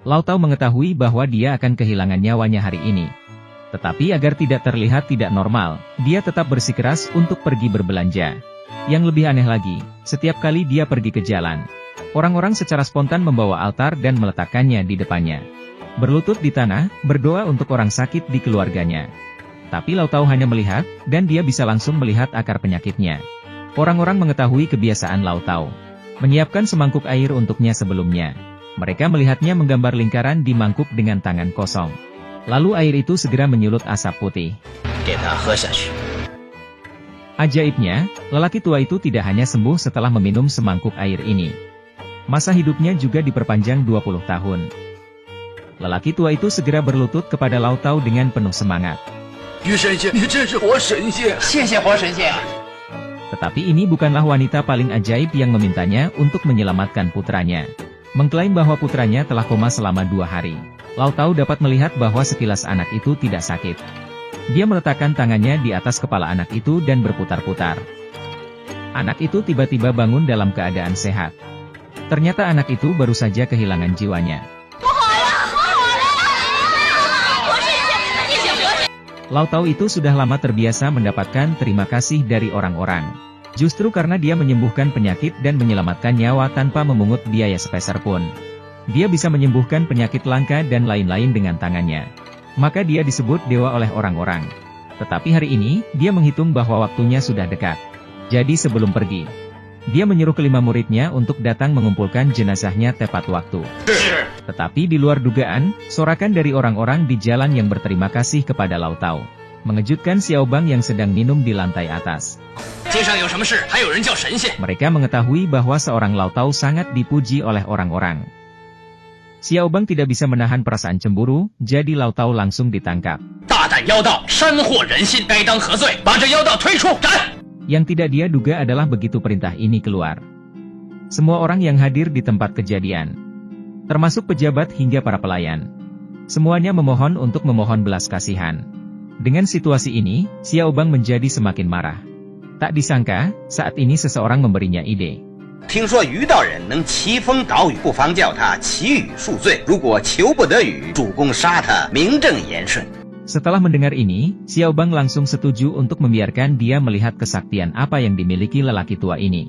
Lau Tao mengetahui bahwa dia akan kehilangan nyawanya hari ini. Tetapi agar tidak terlihat tidak normal, dia tetap bersikeras untuk pergi berbelanja. Yang lebih aneh lagi, setiap kali dia pergi ke jalan, orang-orang secara spontan membawa altar dan meletakkannya di depannya. Berlutut di tanah, berdoa untuk orang sakit di keluarganya. Tapi Lau Tao hanya melihat, dan dia bisa langsung melihat akar penyakitnya. Orang-orang mengetahui kebiasaan Lau Tao, menyiapkan semangkuk air untuknya sebelumnya. Mereka melihatnya menggambar lingkaran di mangkuk dengan tangan kosong. Lalu air itu segera menyulut asap putih. Ajaibnya, lelaki tua itu tidak hanya sembuh setelah meminum semangkuk air ini. Masa hidupnya juga diperpanjang 20 tahun. Lelaki tua itu segera berlutut kepada Lau Tao dengan penuh semangat. Tetapi ini bukanlah wanita paling ajaib yang memintanya untuk menyelamatkan putranya. Mengklaim bahwa putranya telah koma selama 2 hari. Lau Tao dapat melihat bahwa sekilas anak itu tidak sakit. Dia meletakkan tangannya di atas kepala anak itu dan berputar-putar. Anak itu tiba-tiba bangun dalam keadaan sehat. Ternyata anak itu baru saja kehilangan jiwanya. Lau Tao itu sudah lama terbiasa mendapatkan terima kasih dari orang-orang. Justru karena dia menyembuhkan penyakit dan menyelamatkan nyawa tanpa memungut biaya sepeser pun. Dia bisa menyembuhkan penyakit langka dan lain-lain dengan tangannya. Maka dia disebut dewa oleh orang-orang. Tetapi hari ini, dia menghitung bahwa waktunya sudah dekat. Jadi sebelum pergi, dia menyuruh kelima muridnya untuk datang mengumpulkan jenazahnya tepat waktu. Tetapi di luar dugaan, sorakan dari orang-orang di jalan yang berterima kasih kepada Lau Tao mengejutkan Xiao Bang yang sedang minum di lantai atas. Mereka mengetahui bahwa seorang Lau Tao sangat dipuji oleh orang-orang. Xiao Bang tidak bisa menahan perasaan cemburu, jadi Lau Tao langsung ditangkap. Yang tidak dia duga adalah begitu perintah ini keluar, semua orang yang hadir di tempat kejadian, termasuk pejabat hingga para pelayan, semuanya memohon untuk memohon belas kasihan. Dengan situasi ini, Xiao Bang menjadi semakin marah. Tak disangka, saat ini seseorang memberinya ide. Setelah mendengar ini, Xiao Bang langsung setuju untuk membiarkan dia melihat kesaktian apa yang dimiliki lelaki tua ini.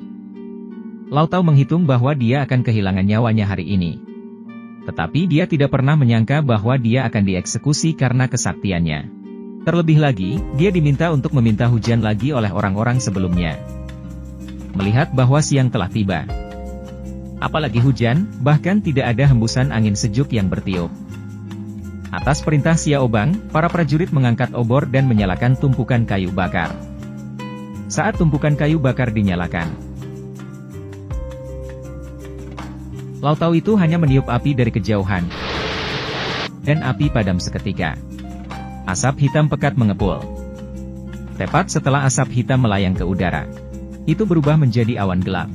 Lau Tao menghitung bahwa dia akan kehilangan nyawanya hari ini. Tetapi dia tidak pernah menyangka bahwa dia akan dieksekusi karena kesaktiannya. Terlebih lagi, dia diminta untuk meminta hujan lagi oleh orang-orang sebelumnya. Melihat bahwa siang telah tiba, apalagi hujan, bahkan tidak ada hembusan angin sejuk yang bertiup. Atas perintah Xiao Bang, para prajurit mengangkat obor dan menyalakan tumpukan kayu bakar. Saat tumpukan kayu bakar dinyalakan, Lau Tao itu hanya meniup api dari kejauhan, dan api padam seketika. Asap hitam pekat mengepul. Tepat setelah asap hitam melayang ke udara, itu berubah menjadi awan gelap.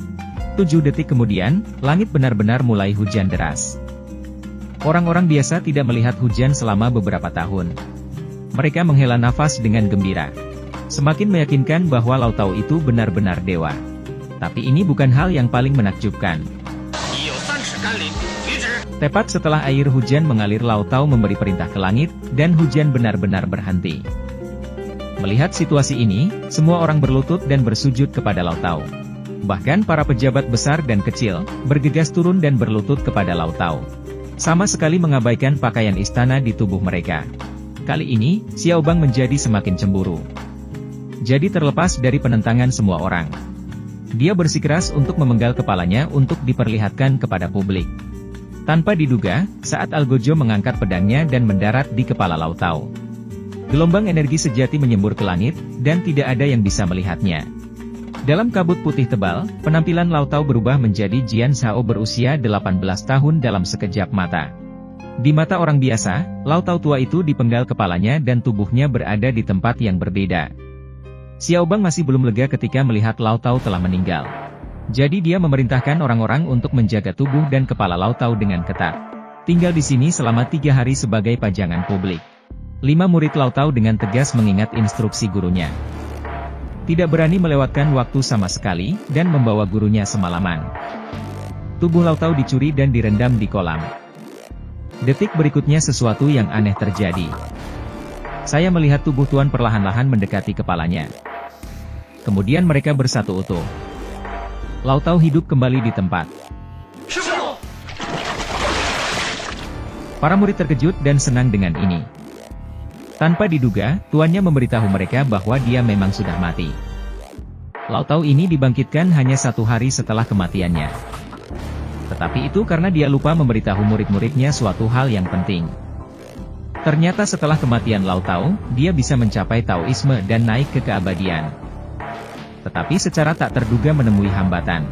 7 detik kemudian, langit benar-benar mulai hujan deras. Orang-orang biasa tidak melihat hujan selama beberapa tahun. Mereka menghela nafas dengan gembira. Semakin meyakinkan bahwa Lau Tao itu benar-benar dewa. Tapi ini bukan hal yang paling menakjubkan. Tepat setelah air hujan mengalir, Lau Tao memberi perintah ke langit, dan hujan benar-benar berhenti. Melihat situasi ini, semua orang berlutut dan bersujud kepada Lau Tao. Bahkan para pejabat besar dan kecil, bergegas turun dan berlutut kepada Lau Tao. Sama sekali mengabaikan pakaian istana di tubuh mereka. Kali ini, Xiao Bang menjadi semakin cemburu. Jadi terlepas dari penentangan semua orang, dia bersikeras untuk memenggal kepalanya untuk diperlihatkan kepada publik. Tanpa diduga, saat Algojo mengangkat pedangnya dan mendarat di kepala Lau Tao, gelombang energi sejati menyembur ke langit, dan tidak ada yang bisa melihatnya. Dalam kabut putih tebal, penampilan Lau Tao berubah menjadi Jian Shao berusia 18 tahun dalam sekejap mata. Di mata orang biasa, Lau Tao tua itu dipenggal kepalanya dan tubuhnya berada di tempat yang berbeda. Xiao Bang masih belum lega ketika melihat Lau Tao telah meninggal. Jadi dia memerintahkan orang-orang untuk menjaga tubuh dan kepala Lau Tao dengan ketat. Tinggal di sini selama 3 hari sebagai pajangan publik. 5 murid Lau Tao dengan tegas mengingat instruksi gurunya. Tidak berani melewatkan waktu sama sekali, dan membawa gurunya semalaman. Tubuh Lau Tao dicuri dan direndam di kolam. Detik berikutnya sesuatu yang aneh terjadi. Saya melihat tubuh Tuan perlahan-lahan mendekati kepalanya. Kemudian mereka bersatu utuh. Lau Tao hidup kembali di tempat. Para murid terkejut dan senang dengan ini. Tanpa diduga, tuannya memberitahu mereka bahwa dia memang sudah mati. Lau Tao ini dibangkitkan hanya 1 hari setelah kematiannya. Tetapi itu karena dia lupa memberitahu murid-muridnya suatu hal yang penting. Ternyata setelah kematian Lau Tao, dia bisa mencapai Taoisme dan naik ke keabadian. Tetapi secara tak terduga menemui hambatan.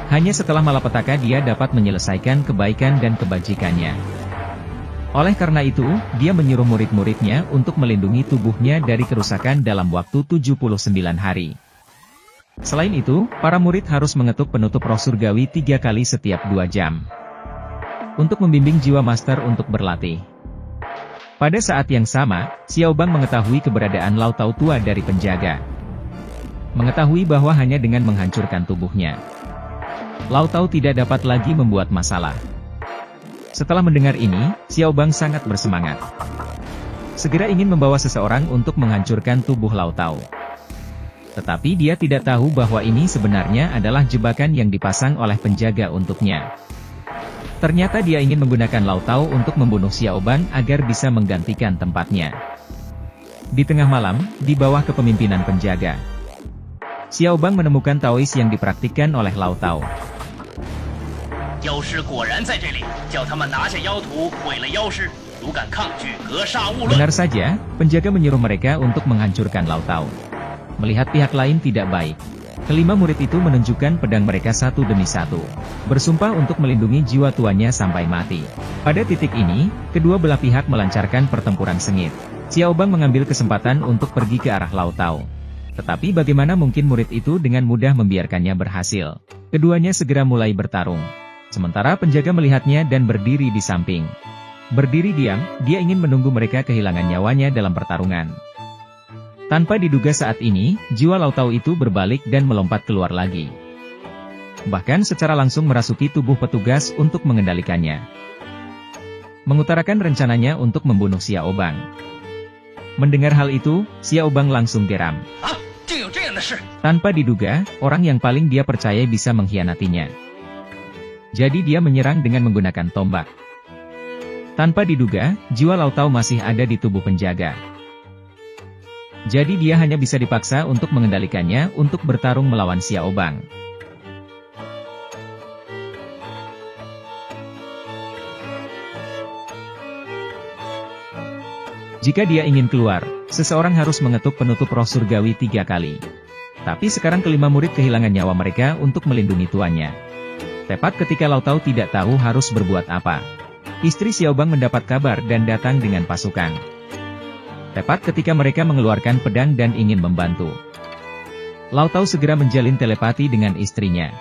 Hanya setelah malapetaka dia dapat menyelesaikan kebaikan dan kebajikannya. Oleh karena itu, dia menyuruh murid-muridnya untuk melindungi tubuhnya dari kerusakan dalam waktu 79 hari. Selain itu, para murid harus mengetuk penutup roh surgawi 3 kali setiap 2 jam. Untuk membimbing jiwa master untuk berlatih. Pada saat yang sama, Xiao Bang mengetahui keberadaan Lau Tao tua dari penjaga. Mengetahui bahwa hanya dengan menghancurkan tubuhnya, Lau Tao tidak dapat lagi membuat masalah. Setelah mendengar ini, Xiao Bang sangat bersemangat. Segera ingin membawa seseorang untuk menghancurkan tubuh Lau Tao. Tetapi dia tidak tahu bahwa ini sebenarnya adalah jebakan yang dipasang oleh penjaga untuknya. Ternyata dia ingin menggunakan Lau Tao untuk membunuh Xiao Bang agar bisa menggantikan tempatnya. Di tengah malam, di bawah kepemimpinan penjaga, Xiao Bang menemukan Taois yang dipraktikkan oleh Lau Tao. Benar saja, penjaga menyuruh mereka untuk menghancurkan Lau Tao. Melihat pihak lain tidak baik, kelima murid itu menunjukkan pedang mereka satu demi satu, bersumpah untuk melindungi jiwa tuannya sampai mati. Pada titik ini, kedua belah pihak melancarkan pertempuran sengit. Xiao Bang mengambil kesempatan untuk pergi ke arah Lau Tao. Tetapi bagaimana mungkin murid itu dengan mudah membiarkannya berhasil? Keduanya segera mulai bertarung. Sementara penjaga melihatnya dan berdiri di samping. Berdiri diam, dia ingin menunggu mereka kehilangan nyawanya dalam pertarungan. Tanpa diduga saat ini, jiwa Lau Tao itu berbalik dan melompat keluar lagi. Bahkan secara langsung merasuki tubuh petugas untuk mengendalikannya. Mengutarakan rencananya untuk membunuh Xiao Bang. Mendengar hal itu, Xiao Bang langsung geram. Tanpa diduga, orang yang paling dia percaya bisa mengkhianatinya. Jadi dia menyerang dengan menggunakan tombak. Tanpa diduga, jiwa Lau Tao masih ada di tubuh penjaga. Jadi dia hanya bisa dipaksa untuk mengendalikannya untuk bertarung melawan Xiao Bang. Jika dia ingin keluar, seseorang harus mengetuk penutup roh surgawi 3 kali. Tapi sekarang kelima murid kehilangan nyawa mereka untuk melindungi tuannya. Tepat ketika Lau Tao tidak tahu harus berbuat apa, istri Xiao Bang mendapat kabar dan datang dengan pasukan. Tepat ketika mereka mengeluarkan pedang dan ingin membantu, Lau Tao segera menjalin telepati dengan istrinya.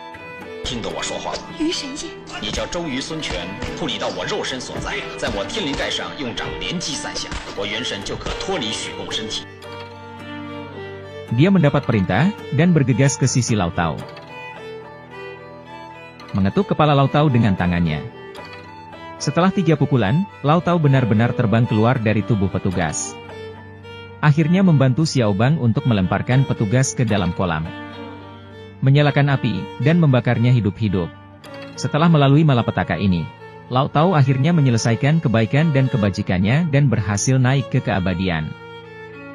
Dia mendapat perintah, dan bergegas ke sisi Lau Tao. Mengetuk kepala Lau Tao dengan tangannya. Setelah 3 pukulan, Lau Tao benar-benar terbang keluar dari tubuh petugas. Akhirnya membantu Xiao Bang untuk melemparkan petugas ke dalam kolam. Menyalakan api, dan membakarnya hidup-hidup. Setelah melalui malapetaka ini, Lau Tao akhirnya menyelesaikan kebaikan dan kebajikannya dan berhasil naik ke keabadian.